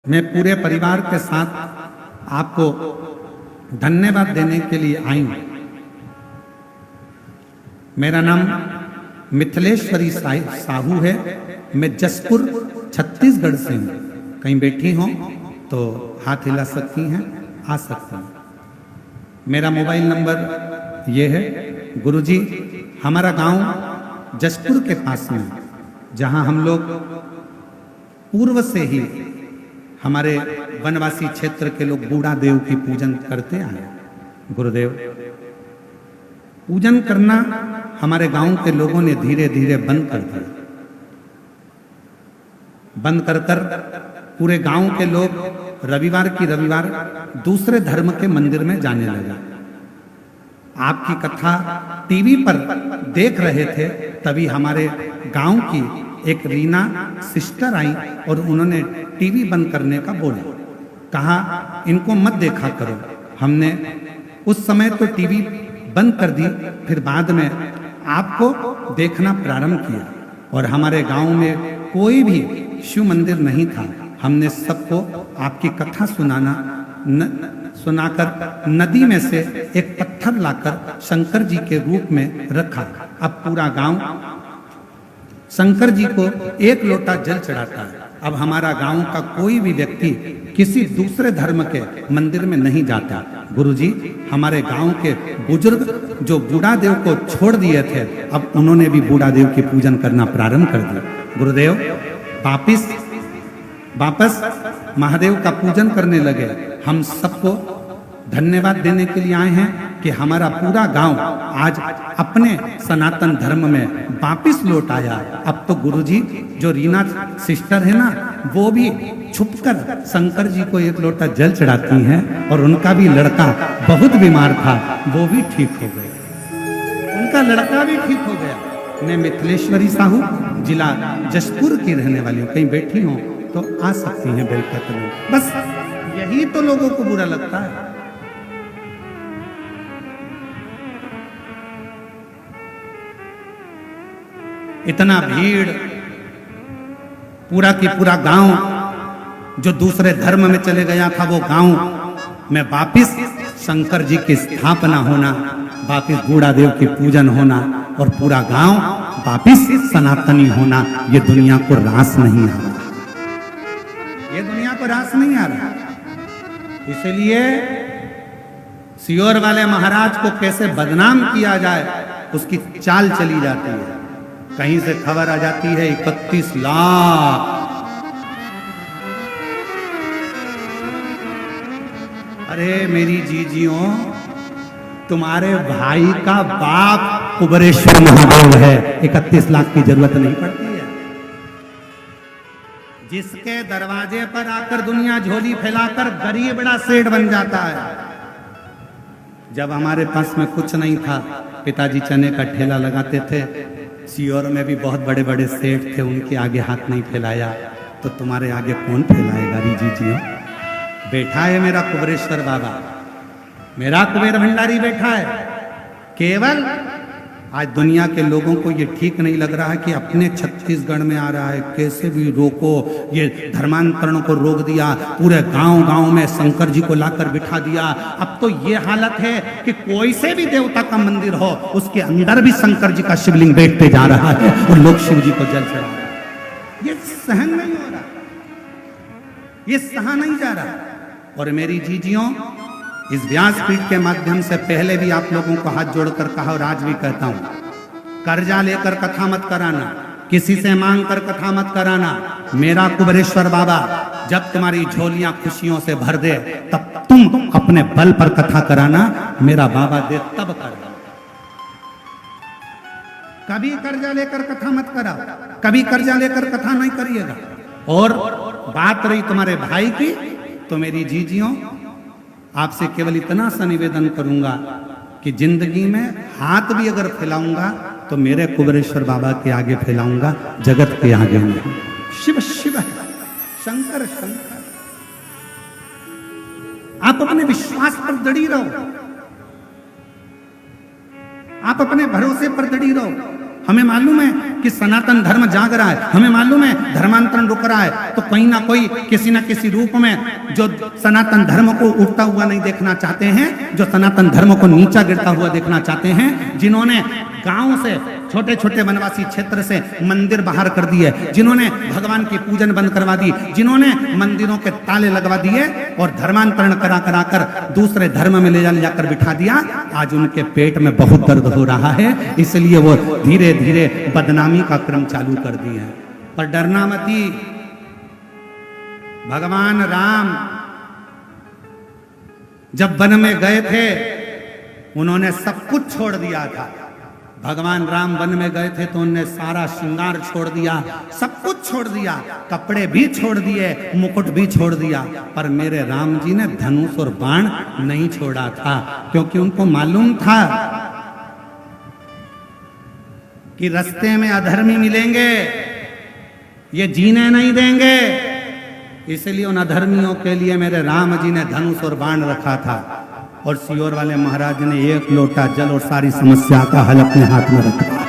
मैं पूरे परिवार के साथ आपको धन्यवाद देने के लिए आई हूं। मेरा नाम मिथिलेश्वरी साहू है। मैं जसपुर छत्तीसगढ़ से हूँ। कहीं बैठी हो तो हाथ हिला सकती हैं, आ सकती हैं। मेरा मोबाइल नंबर ये है। गुरुजी, हमारा गांव जसपुर के पास में, जहां हम लोग पूर्व से ही हमारे वनवासी क्षेत्र के लोग बूढ़ा देव की पूजन करते आए। गुरुदेव, पूजन करना हमारे गांव के लोगों ने धीरे धीरे बंद कर दिया। बंद कर कर पूरे गांव के लोग रविवार की रविवार दूसरे धर्म के मंदिर में जाने लगे। आपकी कथा टीवी पर देख रहे थे, तभी हमारे गांव की एक रीना सिस्टर आई और उन्होंने टीवी बंद करने का बोला। कहा इनको मत देखा करो। हमने उस समय तो टीवी बंद कर दी, फिर बाद में आपको देखना प्रारंभ किया। और हमारे गांव में कोई भी शिव मंदिर नहीं था। हमने सबको आपकी कथा सुनाकर नदी में से एक पत्थर लाकर शंकर जी के रूप में रखा। अब पूरा गांव शंकर जी को एक लोटा जल चढ़ाता है। अब हमारा गांव का कोई भी व्यक्ति किसी दूसरे धर्म के मंदिर में नहीं जाता। गुरुजी, हमारे गांव के बुजुर्ग जो बूढ़ा देव को छोड़ दिए थे, अब उन्होंने भी बूढ़ा देव की पूजन करना प्रारंभ कर दिया। गुरुदेव वापस महादेव का पूजन करने लगे। हम सबको धन्यवाद देने के लिए आए हैं कि हमारा पूरा गांव आज अपने सनातन धर्म में वापिस लौट आया। अब तो गुरुजी, जो रीना सिस्टर है ना, वो भी छुपकर शंकर जी को एक लोटा जल चढ़ाती हैं। और उनका भी लड़का बहुत बीमार था, वो भी ठीक हो गया। उनका लड़का भी ठीक हो गया। मैं मिथिलेश्वरी साहू, जिला जसपुर की रहने वाली हूँ। कहीं बैठी हूँ तो आ सकती हैं बेलपत्र में। बस यही तो लोगों को बुरा लगता है। इतना भीड़, पूरा की पूरा गांव जो दूसरे धर्म में चले गया था, वो गांव में वापिस शंकर जी की स्थापना होना, वापिस बूढ़ा देव की पूजन होना और पूरा गांव वापिस सनातनी होना, ये दुनिया को रास नहीं आ रहा। ये दुनिया को रास नहीं आ रहा। इसलिए सियोर वाले महाराज को कैसे बदनाम किया जाए, उसकी चाल चली जाती है। कहीं से खबर आ जाती है 31 लाख। अरे मेरी जीजियों, तुम्हारे भाई का बाप कुबरेश्वर महादेव है। 31 लाख की जरूरत नहीं पड़ती है। जिसके दरवाजे पर आकर दुनिया झोली फैलाकर गरीब बड़ा सेठ बन जाता है। जब हमारे पास में कुछ नहीं था, पिताजी चने का ठेला लगाते थे। सियोर में भी बहुत बड़े बड़े सेठ थे, उनके आगे हाथ नहीं फैलाया, तो तुम्हारे आगे कौन फैलाएगा? रीजी, बैठा है मेरा कुबरेश्वर बाबा, मेरा कुबेर भंडारी बैठा है। केवल आज दुनिया के लोगों को ये ठीक नहीं लग रहा है कि अपने छत्तीसगढ़ में आ रहा है, कैसे भी रोको। ये धर्मांतरण को रोक दिया, पूरे गांव गांव में शंकर जी को लाकर बिठा दिया। अब तो ये हालत है कि कोई से भी देवता का मंदिर हो, उसके अंदर भी शंकर जी का शिवलिंग बैठते जा रहा है और लोग शिव जी को जल चढ़ा रहे हैं। ये सहन नहीं हो रहा, ये सहा नहीं जा रहा। और मेरी जीजियों, इस व्यासपीठ के माध्यम से पहले भी आप लोगों को हाथ जोड़कर कहा और आज भी कहता हूं, कर्जा लेकर कथा मत कराना, किसी से मांग कर कथा मत कराना। मेरा कुबरेश्वर बाबा जब तुम्हारी झोलियां खुशियों से भर दे, तब तुम अपने बल पर कथा कराना। मेरा बाबा दे तब करना। कभी कर्जा लेकर कथा मत कराओ, कभी कर्जा लेकर कथा नहीं करिएगा। और बात रही तुम्हारे भाई की, तो मेरी जीजियों, आपसे केवल इतना सा निवेदन करूंगा कि जिंदगी में हाथ भी अगर फैलाऊंगा तो मेरे कुबरेश्वर बाबा के आगे फैलाऊंगा, जगत के आगे नहीं। शिव शिव, शंकर शंकर। आप अपने विश्वास पर दृढ़ी रहो, आप अपने भरोसे पर दृढ़ी रहो। हमें मालूम है कि सनातन धर्म जाग रहा है, हमें मालूम है धर्मांतरण रुक रहा है, तो कोई ना कोई किसी ना किसी रूप में जो सनातन धर्म को उठता हुआ नहीं देखना चाहते हैं, जो सनातन धर्म को नीचा गिरता हुआ देखना चाहते हैं, जिन्होंने गांव से छोटे छोटे वनवासी क्षेत्र से मंदिर बाहर कर दिए, जिन्होंने भगवान की पूजन बंद करवा दी, जिन्होंने मंदिरों के ताले लगवा दिए और धर्मांतरण करा करा कर दूसरे धर्म में ले जाकर बिठा दिया, आज उनके पेट में बहुत दर्द हो रहा है, इसलिए वो धीरे धीरे बदनामी का क्रम चालू कर दिए हैं। पर डरना मती, भगवान राम जब वन में गए थे उन्होंने सब कुछ छोड़ दिया था। भगवान राम वन में गए थे तो उन्होंने सारा श्रृंगार छोड़ दिया, सब कुछ छोड़ दिया, कपड़े भी छोड़ दिए, मुकुट भी छोड़ दिया, पर मेरे राम जी ने धनुष और बाण नहीं छोड़ा था, क्योंकि उनको मालूम था कि रास्ते में अधर्मी मिलेंगे, ये जीने नहीं देंगे, इसलिए उन अधर्मियों के लिए मेरे राम जी ने धनुष और बाण रखा था। और सियोर वाले महाराज ने एक लोटा जल और सारी समस्या का हल अपने हाथ में रखा।